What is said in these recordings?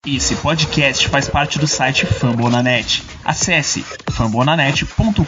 Esse podcast faz parte do site Fambonanet. Acesse fambonanet.com.br.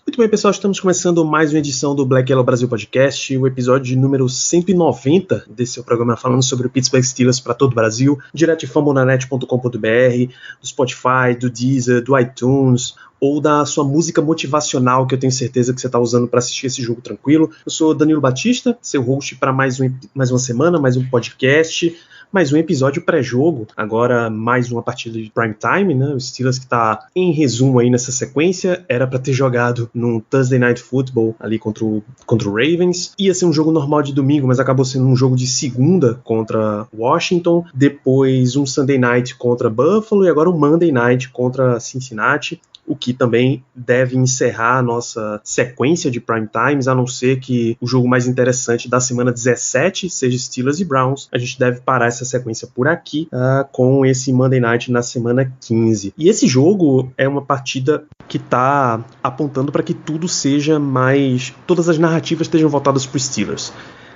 Muito bem, pessoal, estamos começando mais uma edição do Black Yellow Brasil Podcast, o episódio número 190 desse seu programa falando sobre o Pittsburgh Steelers para todo o Brasil, direto de fambonanet.com.br, do Spotify, do Deezer, do iTunes, ou da sua música motivacional que eu tenho certeza que você está usando para assistir esse jogo tranquilo. Eu sou Danilo Batista, seu host para mais uma semana, mais um podcast, mais um episódio pré-jogo, agora mais uma partida de prime time, né? O Steelers que tá em resumo aí nessa sequência, era para ter jogado num Thursday Night Football ali contra o Ravens, ia ser um jogo normal de domingo, mas acabou sendo um jogo de segunda contra Washington, depois um Sunday Night contra Buffalo e agora um Monday Night contra Cincinnati, o que também deve encerrar a nossa sequência de prime times, a não ser que o jogo mais interessante da semana 17 seja Steelers e Browns. A gente deve parar essa sequência por aqui com esse Monday Night na semana 15. E esse jogo é uma partida que está apontando para que tudo seja mais... todas as narrativas estejam voltadas para os Steelers.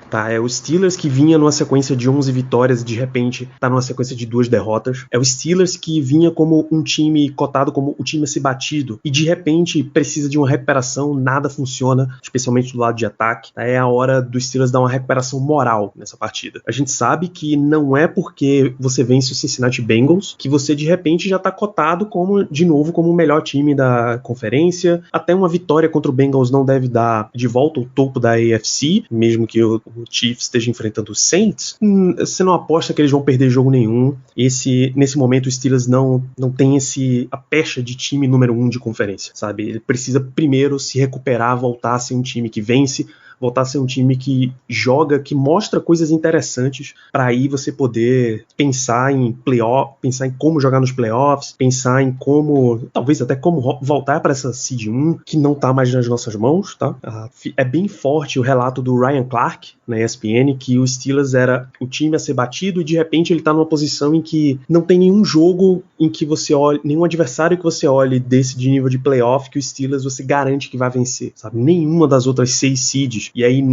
Tá, é o Steelers que vinha numa sequência de 11 vitórias e de repente está numa sequência de 2 derrotas. É o Steelers que vinha como um time cotado como o time a ser batido e de repente precisa de uma recuperação, nada funciona, especialmente do lado de ataque. É a hora do Steelers dar uma recuperação moral nessa partida. A gente sabe que não é porque você vence o Cincinnati Bengals que você de repente já está cotado de novo como o melhor time da conferência. Até uma vitória contra o Bengals não deve dar de volta o topo da AFC, mesmo que o Chiefs esteja enfrentando os Saints, você não aposta que eles vão perder jogo nenhum. Nesse momento o Steelers não tem a pecha de time número 1 de conferência, sabe? Ele precisa primeiro se recuperar, voltar a ser um time que vence, voltar a ser um time que joga, que mostra coisas interessantes para aí você poder pensar em playoff, pensar em como jogar nos playoffs, pensar em como, talvez até como voltar para essa seed 1 que não tá mais nas nossas mãos, tá? É bem forte o relato do Ryan Clark na ESPN que o Steelers era o time a ser batido e de repente ele tá numa posição em que não tem nenhum jogo em que você olhe, nenhum adversário que você olhe desse de nível de playoff que o Steelers você garante que vai vencer, sabe? Nenhuma das outras 6 seeds. E aí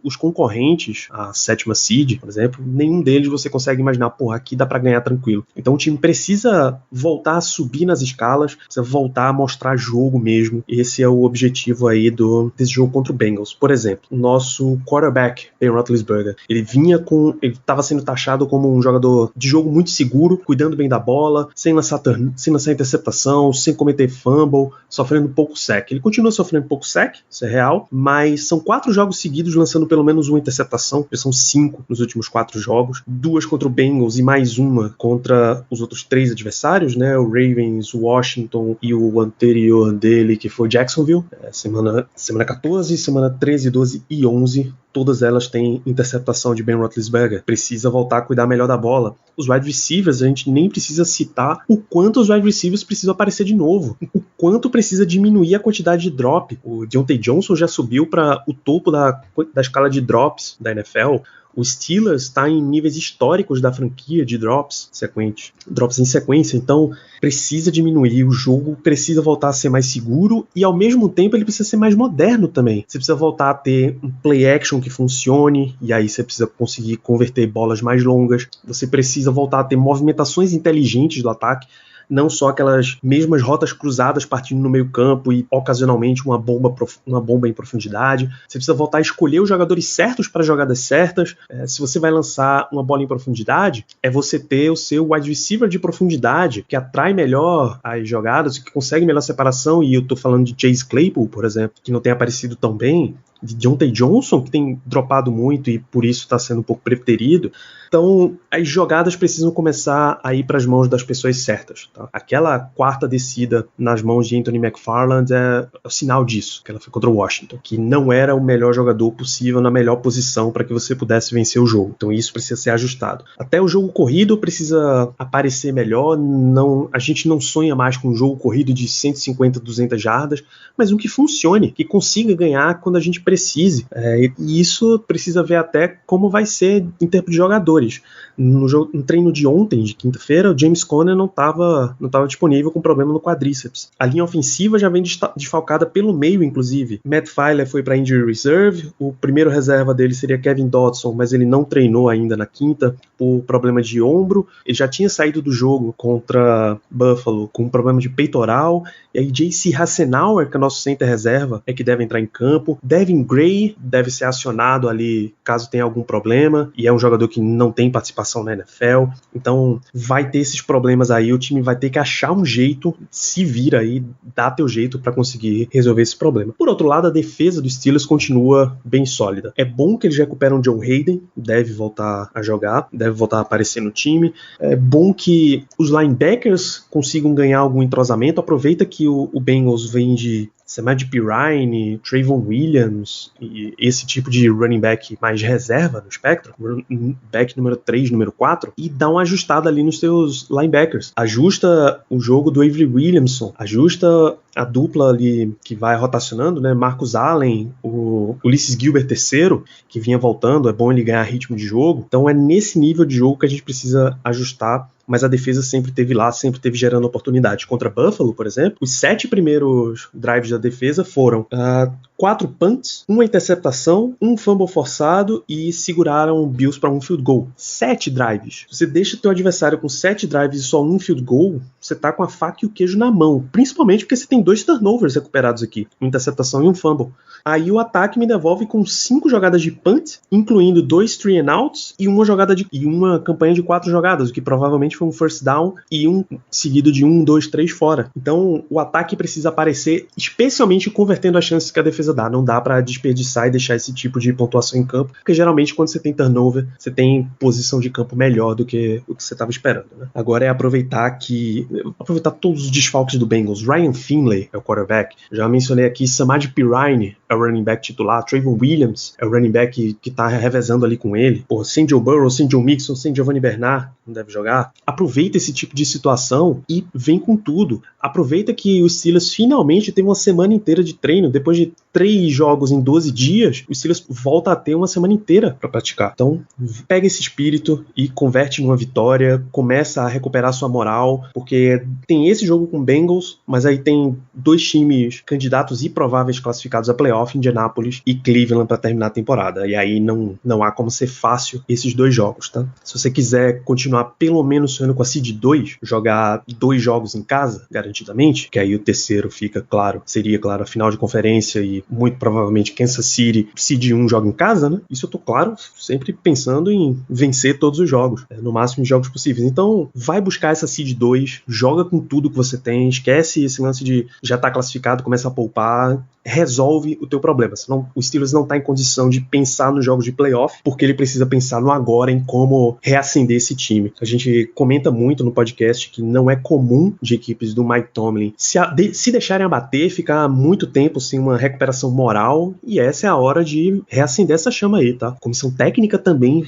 os concorrentes, a 7ª seed, por exemplo, nenhum deles você consegue imaginar, porra, aqui dá pra ganhar tranquilo. Então o time precisa voltar a subir nas escalas, precisa voltar a mostrar jogo mesmo. Esse é o objetivo aí desse jogo contra o Bengals. Por exemplo, o nosso quarterback, Ben Roethlisberger, ele estava sendo taxado como um jogador de jogo muito seguro, cuidando bem da bola, sem lançar interceptação, sem cometer fumble, sofrendo pouco sack. Ele continua sofrendo pouco sack, isso é real, mas são 4 jogos seguidos lançando pelo menos uma interceptação, já são 5 nos últimos 4 jogos, 2 contra o Bengals e mais uma contra os outros 3 adversários, né, o Ravens, o Washington e o anterior dele, que foi Jacksonville, semana 14, semana 13, 12 e 11, todas elas têm interceptação de Ben Roethlisberger. Precisa voltar a cuidar melhor da bola. Os wide receivers, a gente nem precisa citar o quanto os wide receivers precisam aparecer de novo, o quanto precisa diminuir a quantidade de drop. O Deontay Johnson já subiu para o topo da escala de drops da NFL. O Steelers está em níveis históricos da franquia de drops em sequência, então precisa diminuir, o jogo precisa voltar a ser mais seguro e ao mesmo tempo ele precisa ser mais moderno também. Você precisa voltar a ter um play action que funcione e aí você precisa conseguir converter bolas mais longas, você precisa voltar a ter movimentações inteligentes do ataque, não só aquelas mesmas rotas cruzadas partindo no meio campo e ocasionalmente uma bomba em profundidade. Você precisa voltar a escolher os jogadores certos para jogadas certas. Se você vai lançar uma bola em profundidade, é você ter o seu wide receiver de profundidade, que atrai melhor as jogadas, que consegue melhor separação, e eu tô falando de Chase Claypool, por exemplo, que não tem aparecido tão bem, de Deontay Johnson, que tem dropado muito e por isso está sendo um pouco preterido. Então, as jogadas precisam começar a ir para as mãos das pessoas certas. Tá? Aquela quarta descida nas mãos de Anthony McFarland é o sinal disso, que ela foi contra o Washington, que não era o melhor jogador possível na melhor posição para que você pudesse vencer o jogo. Então isso precisa ser ajustado. Até o jogo corrido precisa aparecer melhor. A gente não sonha mais com um jogo corrido de 150, 200 jardas, mas um que funcione, que consiga ganhar quando a gente precise. E isso precisa ver até como vai ser em termos de jogadores. No treino de ontem, de quinta-feira, o James Conner não estava disponível com problema no quadríceps. A linha ofensiva já vem desfalcada pelo meio, inclusive. Matt Filer foi para injury reserve, o primeiro reserva dele seria Kevin Dodson, mas ele não treinou ainda na quinta por problema de ombro. Ele já tinha saído do jogo contra Buffalo com um problema de peitoral. E aí J.C. Hassenauer, que é nosso center reserva, é que deve entrar em campo. Devin Gray deve ser acionado ali caso tenha algum problema, e é um jogador que não tem participação na NFL. Então vai ter esses problemas aí, o time vai ter que achar um jeito, se vira aí, dá teu jeito para conseguir resolver esse problema. Por outro lado, a defesa dos Steelers continua bem sólida. É bom que eles recuperam John Hayden, deve voltar a jogar, deve voltar a aparecer no time. É bom que os linebackers consigam ganhar algum entrosamento. Aproveita que o Bengals vem de Samaje Perine, Trayvon Williams e esse tipo de running back mais reserva no espectro, running back número 3, número 4, e dá uma ajustada ali nos seus linebackers. Ajusta o jogo do Avery Williamson, ajusta a dupla ali que vai rotacionando, né? Marcus Allen, o Ulysses Gilbert III, que vinha voltando, é bom ele ganhar ritmo de jogo. Então é nesse nível de jogo que a gente precisa ajustar, mas a defesa sempre teve lá, sempre teve gerando oportunidade. Contra Buffalo, por exemplo, os 7 primeiros drives da defesa foram 4 punts, 1 interceptação, 1 fumble forçado e seguraram o Bills para um field goal. 7 drives. Você deixa teu adversário com 7 drives e só 1 field goal, você tá com a faca e o queijo na mão. Principalmente porque você tem 2 turnovers recuperados aqui, uma interceptação e um fumble. Aí o ataque me devolve com 5 jogadas de punt, incluindo 2 three and outs e uma campanha de 4 jogadas, o que provavelmente foi um first down e um seguido de 1, 2, 3 fora. Então o ataque precisa aparecer, especialmente convertendo as chances que a defesa dá. Não dá para desperdiçar e deixar esse tipo de pontuação em campo, porque geralmente quando você tem turnover, você tem posição de campo melhor do que o que você estava esperando, né? Agora é aproveitar todos os desfalques do Bengals. Ryan Finley é o quarterback. Já mencionei aqui Samaje Perine é o running back titular, Trayvon Williams é o running back que tá revezando ali com ele. Sem Joe Burrow, sem Joe Mixon, sem Giovanni Bernard, não deve jogar. Aproveita esse tipo de situação e vem com tudo. Aproveita que os Steelers finalmente teve uma semana inteira de treino. Depois de 3 jogos em 12 dias, os Steelers volta a ter uma semana inteira para praticar. Então, pega esse espírito e converte numa vitória, começa a recuperar sua moral, porque tem esse jogo com Bengals, mas aí tem 2 times candidatos e prováveis classificados a playoff, Indianapolis e Cleveland, para terminar a temporada. E aí não há como ser fácil esses 2 jogos, tá? Se você quiser continuar pelo menos sonhando com a Seed 2, jogar 2 jogos em casa, garantidamente, que aí o terceiro seria a final de conferência e muito provavelmente Kansas City, Seed 1 joga em casa, né? Isso eu tô, claro, sempre pensando em vencer todos os jogos, no máximo de jogos possíveis. Então, vai buscar essa Seed 2, joga com tudo que você tem, esquece esse lance de já tá classificado, começa a poupar, resolve o teu problema. Senão, o Steelers não tá em condição de pensar nos jogos de playoff, porque ele precisa pensar no agora, em como reacender esse time. A gente comenta muito no podcast que não é comum de equipes do Mike Tomlin se deixarem abater, ficar muito tempo sem uma recuperação moral, e essa é a hora de reacender essa chama aí, tá? A comissão técnica também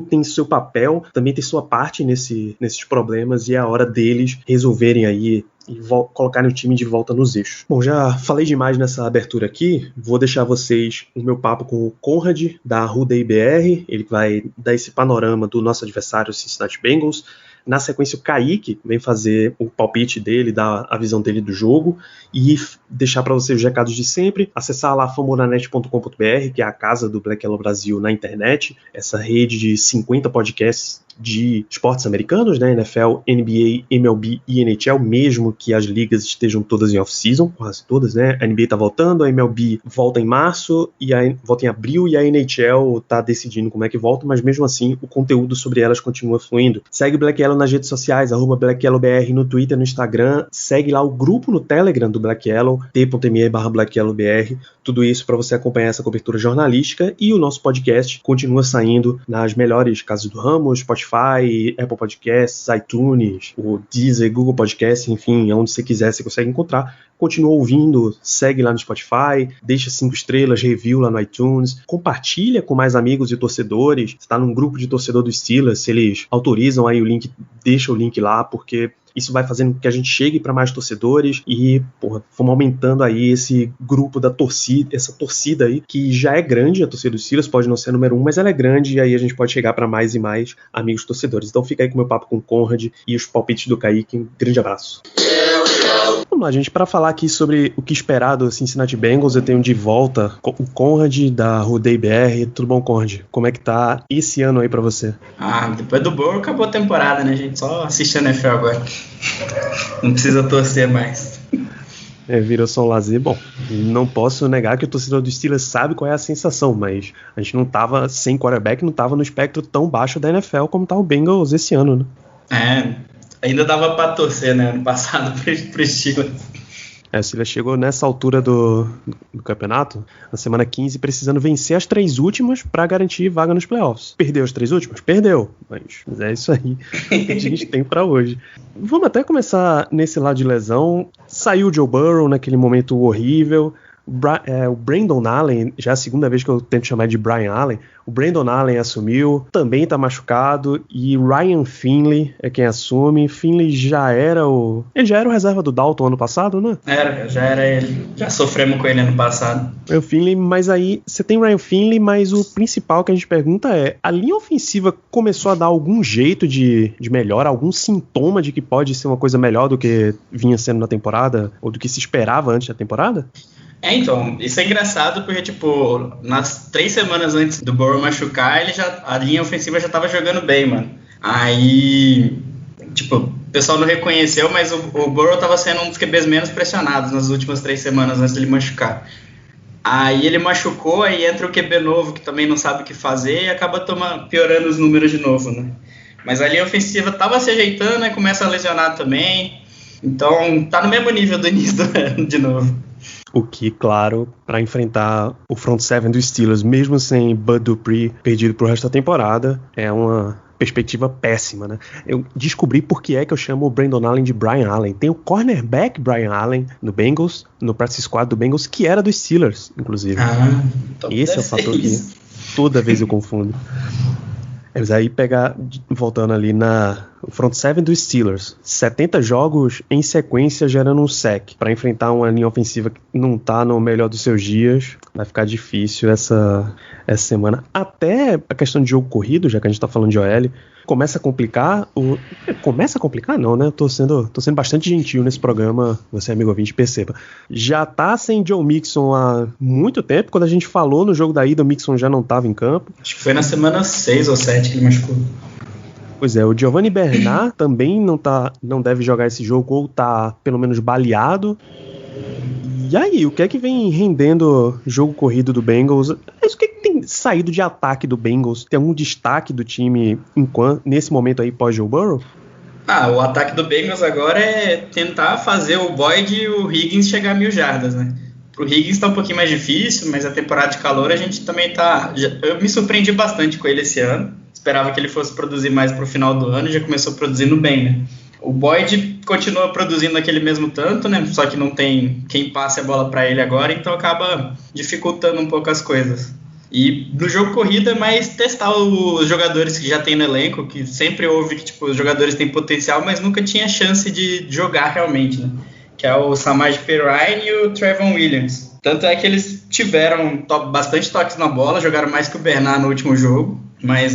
tem seu papel, também tem sua parte nesses problemas, e é a hora deles resolverem aí e colocarem o time de volta nos eixos. Bom, já falei demais nessa abertura aqui, vou deixar vocês o meu papo com o Conrad, da Arruda IBR, ele vai dar esse panorama do nosso adversário, o Cincinnati Bengals. Na sequência, o Kaique vem fazer o palpite dele, dar a visão dele do jogo e deixar para vocês os recados de sempre. Acessar lá fambonanet.com.br, que é a casa do Black Yellow Brasil na internet, essa rede de 50 podcasts de esportes americanos, né? NFL, NBA, MLB e NHL, mesmo que as ligas estejam todas em off-season, quase todas, né? A NBA tá voltando, a MLB volta em março, volta em abril, e a NHL tá decidindo como é que volta, mas mesmo assim o conteúdo sobre elas continua fluindo. Segue o Black Yellow nas redes sociais, @BlackYellowBR no Twitter, no Instagram, segue lá o grupo no Telegram do Black Yellow, t.me/BlackYellowBR, tudo isso para você acompanhar essa cobertura jornalística, e o nosso podcast continua saindo nas melhores casas do ramo, Spotify, Apple Podcasts, iTunes, o Deezer, Google Podcasts, enfim, onde você quiser você consegue encontrar. Continua ouvindo, segue lá no Spotify, deixa 5 estrelas, review lá no iTunes, compartilha com mais amigos e torcedores. Se está num grupo de torcedor do Steelers, se eles autorizam aí o link, deixa o link lá, porque isso vai fazendo com que a gente chegue para mais torcedores e, vamos aumentando aí esse grupo da torcida, essa torcida aí, que já é grande, a torcida dos Steelers pode não ser número 1, mas ela é grande, e aí a gente pode chegar para mais e mais amigos torcedores. Então fica aí com o meu papo com o Conrad e os palpites do Kaique. Um grande abraço. Vamos lá, gente, para falar aqui sobre o que esperar do Cincinnati Bengals, eu tenho de volta o Conrad da Roday BR. Tudo bom, Conrad? Como é que tá esse ano aí para você? Depois do Burrow acabou a temporada, né, gente? Só assiste a NFL agora. Não precisa torcer mais. Virou só um lazer. Bom, não posso negar que o torcedor do Steelers sabe qual é a sensação, mas a gente não tava sem quarterback, não tava no espectro tão baixo da NFL como tá o Bengals esse ano, né? Ainda dava pra torcer, né, ano passado pro Steelers. O Steelers chegou nessa altura do campeonato, na semana 15, precisando vencer as 3 últimas para garantir vaga nos playoffs. Perdeu as 3 últimas? Perdeu, mas é isso aí que a gente tem para hoje. Vamos até começar nesse lado de lesão. Saiu o Joe Burrow naquele momento horrível. O Brandon Allen, já é a segunda vez que eu tento chamar de Brian Allen, o Brandon Allen assumiu, também tá machucado, e Ryan Finley é quem assume. Finley já era o reserva do Dalton ano passado, né? Já era ele, já sofremos com ele ano passado. O Finley, mas aí você tem o Ryan Finley, mas o principal que a gente pergunta é, a linha ofensiva começou a dar algum jeito de melhora, algum sintoma de que pode ser uma coisa melhor do que vinha sendo na temporada, ou do que se esperava antes da temporada? Então, isso é engraçado porque, nas 3 semanas antes do Burrow machucar, a linha ofensiva já tava jogando bem, mano. Aí, o pessoal não reconheceu, mas o Burrow tava sendo um dos QBs menos pressionados nas últimas 3 semanas antes dele machucar. Aí ele machucou, aí entra o QB novo que também não sabe o que fazer e acaba piorando os números de novo, né? Mas a linha ofensiva tava se ajeitando, né? Começa a lesionar também. Então, tá no mesmo nível do início do ano de novo. O que, claro, para enfrentar o front seven dos Steelers, mesmo sem Bud Dupree perdido pro resto da temporada, é uma perspectiva péssima, né? Eu descobri por que é que eu chamo o Brandon Allen de Brian Allen. Tem o cornerback Brian Allen no Bengals, no practice squad do Bengals, que era dos Steelers, inclusive. Então esse é o fator que toda vez eu confundo. Mas aí voltando ali na front seven dos Steelers, 70 jogos em sequência gerando um sack. Para enfrentar uma linha ofensiva que não tá no melhor dos seus dias, vai ficar difícil essa semana. Até a questão de jogo corrido, já que a gente tá falando de OL, começa a complicar. Começa a complicar não, né? Eu tô sendo bastante gentil nesse programa, você amigo ouvinte, perceba. Já tá sem Joe Mixon há muito tempo. Quando a gente falou no jogo da ida, o Mixon já não tava em campo. Acho que foi na semana 6 ou 7 que ele machucou. Pois é, o Giovanni Bernard também não deve jogar esse jogo, ou tá pelo menos baleado. E aí, o que é que vem rendendo jogo corrido do Bengals? O que tem saído de ataque do Bengals? Tem algum destaque do time nesse momento aí pós-Joe Burrow? O ataque do Bengals agora é tentar fazer o Boyd e o Higgins chegar a 1.000 jardas, né? Pro Higgins tá um pouquinho mais difícil, mas a temporada de calor a gente também eu me surpreendi bastante com ele esse ano. Esperava que ele fosse produzir mais pro final do ano e já começou produzindo bem, né? O Boyd continua produzindo aquele mesmo tanto, né? Só que não tem quem passe a bola para ele agora, então acaba dificultando um pouco as coisas. E no jogo corrida é mais testar os jogadores que já tem no elenco, que sempre houve que os jogadores têm potencial, mas nunca tinha chance de jogar realmente, né? Que é o Samaje Perine e o Trevon Williams. Tanto é que eles tiveram bastante toques na bola, jogaram mais que o Bernard no último jogo, mas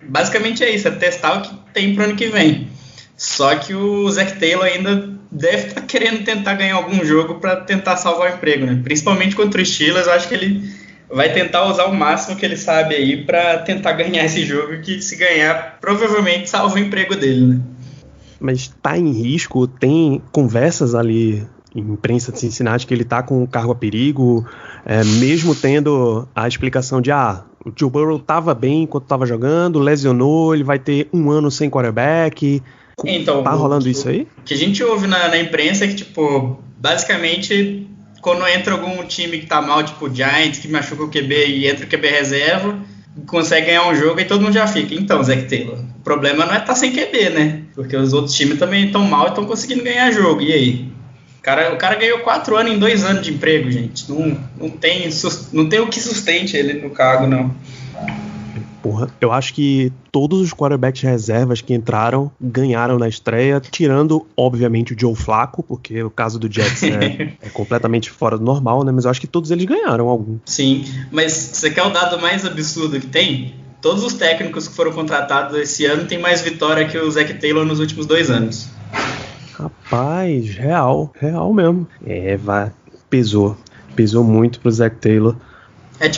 basicamente é isso, é testar o que tem pro ano que vem. Só que o Zac Taylor ainda deve estar querendo tentar ganhar algum jogo para tentar salvar o emprego, né? Principalmente contra os Steelers, eu acho que vai tentar usar o máximo que ele sabe aí pra tentar ganhar esse jogo, que se ganhar, provavelmente salva o emprego dele, né? Mas tá em risco, tem conversas ali em imprensa de Cincinnati que ele tá com o cargo a perigo, mesmo tendo a explicação de o Joe Burrow tava bem enquanto tava jogando, lesionou, ele vai ter 1 ano sem quarterback. Então, tá rolando isso aí? O que a gente ouve na imprensa é que, tipo, basicamente, quando entra algum time que tá mal, tipo o Giants, que machuca o QB e entra o QB reserva, consegue ganhar um jogo e todo mundo já fica. Então, Zac Taylor, o problema não é estar sem QB, né? Porque os outros times também estão mal e estão conseguindo ganhar jogo. E aí? O cara ganhou 4 anos em 2 anos de emprego, gente. Não tem o que sustente ele no cargo, não. Porra, eu acho que todos os quarterbacks reservas que entraram ganharam na estreia, tirando, obviamente, o Joe Flacco, porque o caso do Jets é completamente fora do normal, né? Mas eu acho que todos eles ganharam algum. Sim, mas você quer o dado mais absurdo que tem? Todos os técnicos que foram contratados esse ano têm mais vitória que o Zac Taylor nos últimos 2 anos. Rapaz, real mesmo. Pesou muito pro Zac Taylor.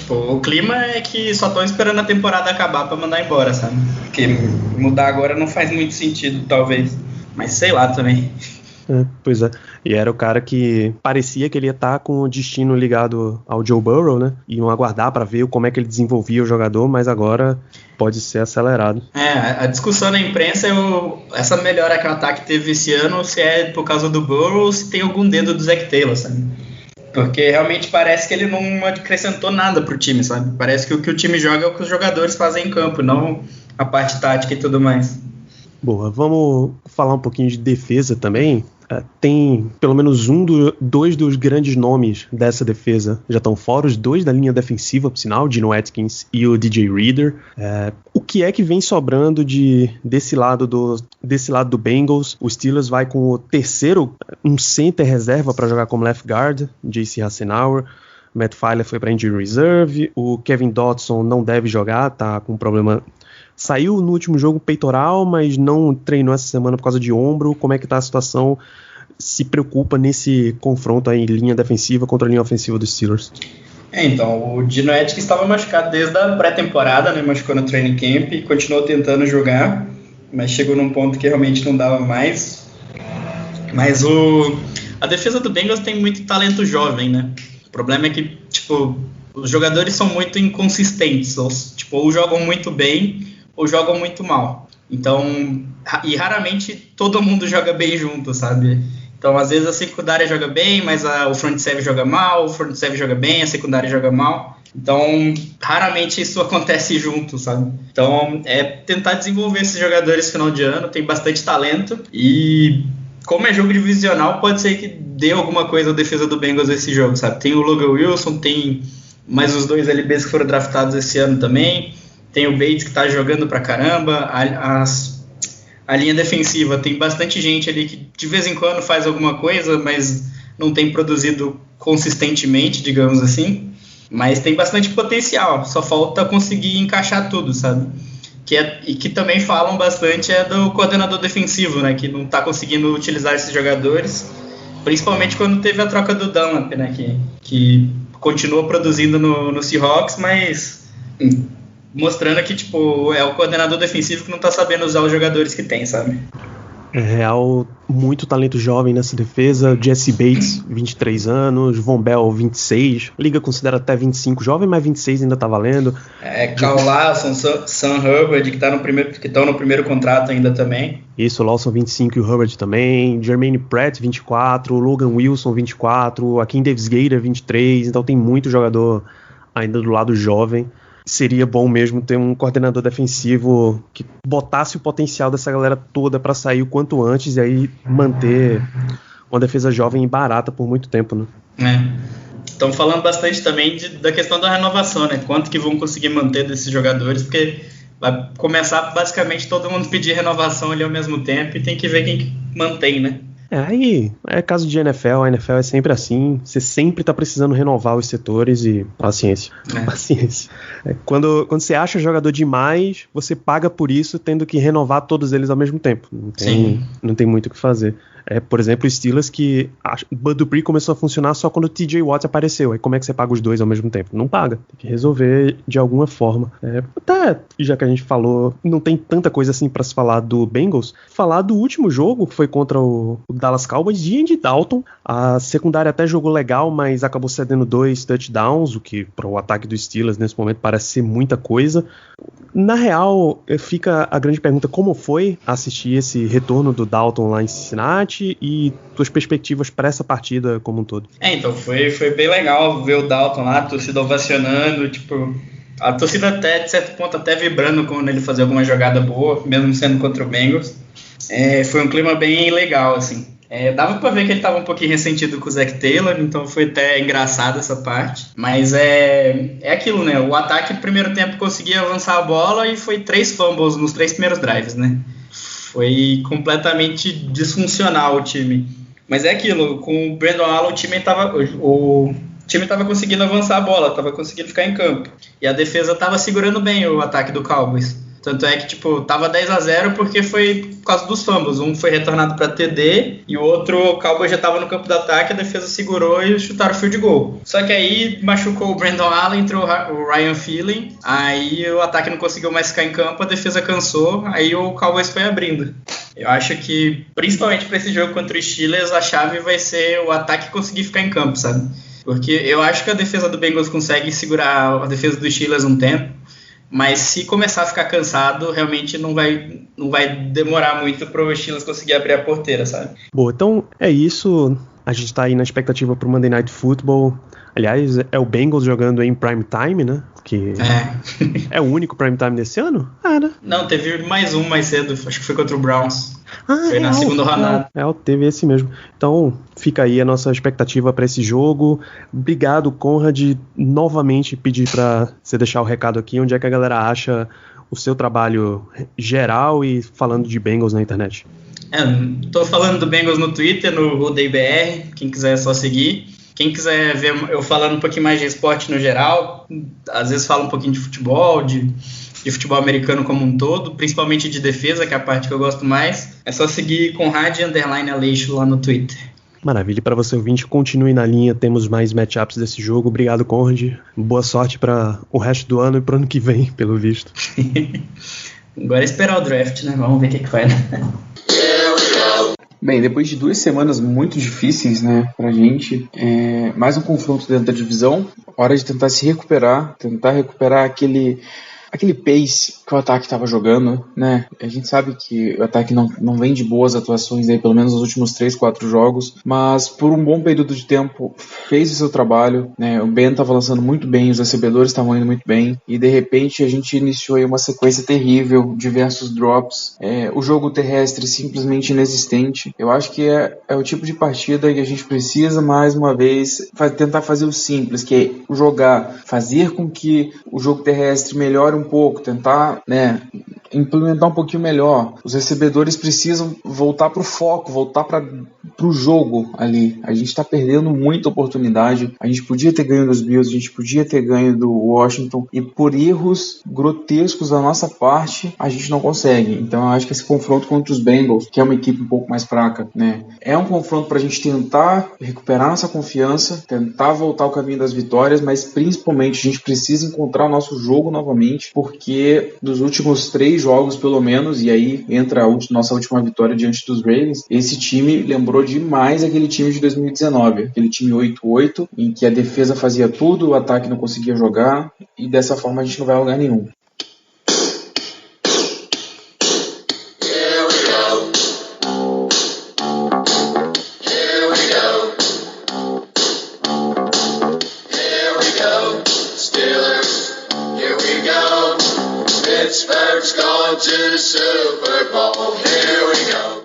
O clima é que só estão esperando a temporada acabar pra mandar embora, sabe? Porque mudar agora não faz muito sentido, talvez. Mas sei lá também. Pois é. E era o cara que parecia que ele ia estar com o destino ligado ao Joe Burrow, né? Iam aguardar pra ver como é que ele desenvolvia o jogador, mas agora pode ser acelerado. A discussão na imprensa é essa melhora que o ataque teve esse ano, se é por causa do Burrow ou se tem algum dedo do Zac Taylor, sabe? Porque realmente parece que ele não acrescentou nada pro time, sabe? Parece que o que o time joga é o que os jogadores fazem em campo, não a parte tática e tudo mais. Boa, vamos falar um pouquinho de defesa também. Tem pelo menos dois dos grandes nomes dessa defesa já estão fora, os 2 da linha defensiva, por sinal, Geno Atkins e o DJ Reader. O que é que vem sobrando desse lado do Bengals? O Steelers vai com o terceiro, um center reserva para jogar como left guard, J.C. Hassenauer. Matt Feiler foi para injury reserve. O Kevin Dotson não deve jogar, tá com problema. Saiu no último jogo peitoral, mas não treinou essa semana por causa de ombro. Como é que tá a situação? Se preocupa nesse confronto aí, linha defensiva contra a linha ofensiva dos Steelers? Então, o Geno Atkins estava machucado desde a pré-temporada, né? Machucou no training camp e continuou tentando jogar, mas chegou num ponto que realmente não dava mais. Mas a defesa do Bengals tem muito talento jovem, né? O problema é que, os jogadores são muito inconsistentes, ou jogam muito bem ou jogam muito mal. Então, e raramente todo mundo joga bem junto, sabe? Então, às vezes a secundária joga bem, mas o front seven joga mal, o front seven joga bem, a secundária joga mal. Então, raramente isso acontece junto, sabe? Então, é tentar desenvolver esses jogadores no final de ano, tem bastante talento e como é jogo divisional, pode ser que dê alguma coisa a defesa do Bengals nesse jogo, sabe? Tem o Logan Wilson, tem mais os 2 LBs que foram draftados esse ano também. Tem o Bates que tá jogando pra caramba. A linha defensiva tem bastante gente ali que de vez em quando faz alguma coisa, mas não tem produzido consistentemente, digamos assim. Mas tem bastante potencial, só falta conseguir encaixar tudo, sabe? E que também falam bastante do coordenador defensivo, né? Que não tá conseguindo utilizar esses jogadores, principalmente quando teve a troca do Dunlap, né? Que continua produzindo no Seahawks, mas mostrando que, é o coordenador defensivo que não tá sabendo usar os jogadores que tem, sabe? É real, muito talento jovem nessa defesa. Jesse Bates, 23 anos, Von Bell, 26. A liga considera até 25 jovem, mas 26 ainda tá valendo. Carl Lawson, Sam Hubbard, que estão no primeiro contrato ainda também. Isso, o Lawson 25 e o Hubbard também. Jermaine Pratt, 24. Logan Wilson, 24. Akeem Davis-Gator, 23. Então tem muito jogador ainda do lado jovem. Seria bom mesmo ter um coordenador defensivo que botasse o potencial dessa galera toda para sair o quanto antes e aí manter uma defesa jovem e barata por muito tempo, né? Estão falando bastante também da questão da renovação, né? Quanto que vão conseguir manter desses jogadores, porque vai começar basicamente todo mundo pedir renovação ali ao mesmo tempo e tem que ver quem mantém, né? Aí é caso de NFL, a NFL é sempre assim, você sempre tá precisando renovar os setores e paciência. Paciência. Quando você acha jogador demais, você paga por isso tendo que renovar todos eles ao mesmo tempo. Não tem muito o que fazer. Por exemplo, o Steelers, que o Bud Dupree começou a funcionar só quando o TJ Watt apareceu. Aí como é que você paga os dois ao mesmo tempo? Não paga. Tem que resolver de alguma forma. Até, já que a gente falou, não tem tanta coisa assim pra se falar do Bengals, falar do último jogo, que foi contra o Dallas Cowboys, de Andy Dalton. A secundária até jogou legal, mas acabou cedendo 2 touchdowns, o que para o ataque dos Steelers nesse momento parece ser muita coisa. Na real, fica a grande pergunta: como foi assistir esse retorno do Dalton lá em Cincinnati e tuas perspectivas para essa partida como um todo? Então, foi bem legal ver o Dalton lá, a torcida ovacionando, tipo, a torcida até, de certo ponto, até vibrando quando ele fazia alguma jogada boa, mesmo sendo contra o Bengals. Foi um clima bem legal, assim. Dava pra ver que ele tava um pouquinho ressentido com o Zach Taylor, então foi até engraçado essa parte. Mas é aquilo, né? O ataque no primeiro tempo conseguia avançar a bola e foi 3 fumbles nos 3 primeiros drives, né? Foi completamente disfuncional o time. Mas é aquilo, com o Brandon Allen o time tava conseguindo avançar a bola, tava conseguindo ficar em campo. E a defesa tava segurando bem o ataque do Cowboys. Tanto é que, tipo, tava 10-0 porque foi por causa dos fumbles. Um foi retornado para TD e o outro, o Cowboys já tava no campo do ataque, a defesa segurou e chutaram o field goal. Só que aí machucou o Brandon Allen, entrou o Ryan Phelan, aí o ataque não conseguiu mais ficar em campo, a defesa cansou, aí o Cowboys foi abrindo. Eu acho que, principalmente para esse jogo contra os Steelers, a chave vai ser o ataque conseguir ficar em campo, sabe? Porque eu acho que a defesa do Bengals consegue segurar a defesa dos Steelers um tempo, mas se começar a ficar cansado, realmente não vai demorar muito para o Steelers conseguir abrir a porteira, sabe? Boa, então é isso. A gente tá aí na expectativa pro Monday Night Football. Aliás, é o Bengals jogando em prime time, né? Que é o único prime time desse ano? Né? Não, teve mais um mais cedo, acho que foi contra o Browns. Foi na segunda rodada. Teve esse mesmo. Então, fica aí a nossa expectativa para esse jogo. Obrigado, Conrad. Novamente pedir para você deixar o recado aqui, onde é que a galera acha o seu trabalho geral e falando de Bengals na internet. Tô falando do Bengals no Twitter, no RudeiBR, quem quiser é só seguir. Quem quiser ver eu falando um pouquinho mais de esporte no geral, às vezes falo um pouquinho de futebol, de futebol americano como um todo, principalmente de defesa, que é a parte que eu gosto mais, é só seguir Conrad_Aleixo lá no Twitter. Maravilha, para você ouvinte, continue na linha, temos mais matchups desse jogo. Obrigado, Conrad. Boa sorte para o resto do ano e para o ano que vem, pelo visto. Agora é esperar o draft, né? Vamos ver o que vai dar. Bem, depois de 2 semanas muito difíceis, né, pra gente, mais um confronto dentro da divisão, hora de tentar se recuperar, aquele pace que o ataque estava jogando, né? A gente sabe que o ataque não vem de boas atuações aí, pelo menos nos últimos 3-4 jogos, mas por um bom período de tempo fez o seu trabalho, né? O Ben estava lançando muito bem, os recebedores estavam indo muito bem, e de repente a gente iniciou aí uma sequência terrível, diversos drops, o jogo terrestre simplesmente inexistente. Eu acho que é o tipo de partida que a gente precisa, mais uma vez, tentar fazer o simples, que é jogar, fazer com que o jogo terrestre melhore um pouco, tentar, né, implementar um pouquinho melhor. Os recebedores precisam voltar para o foco, voltar para o jogo ali. A gente está perdendo muita oportunidade. A gente podia ter ganho dos Bills, a gente podia ter ganho do Washington, e por erros grotescos da nossa parte, a gente não consegue. Então eu acho que esse confronto contra os Bengals, que é uma equipe um pouco mais fraca, né, é um confronto para a gente tentar recuperar nossa confiança, tentar voltar ao caminho das vitórias, mas principalmente a gente precisa encontrar o nosso jogo novamente, porque dos últimos 3 jogos, pelo menos, e aí entra a nossa última vitória diante dos Ravens, esse time lembrou demais aquele time de 2019, aquele time 8-8, em que a defesa fazia tudo, o ataque não conseguia jogar, e dessa forma a gente não vai a lugar nenhum. Pittsburgh's going to the Super Bowl. Here we go.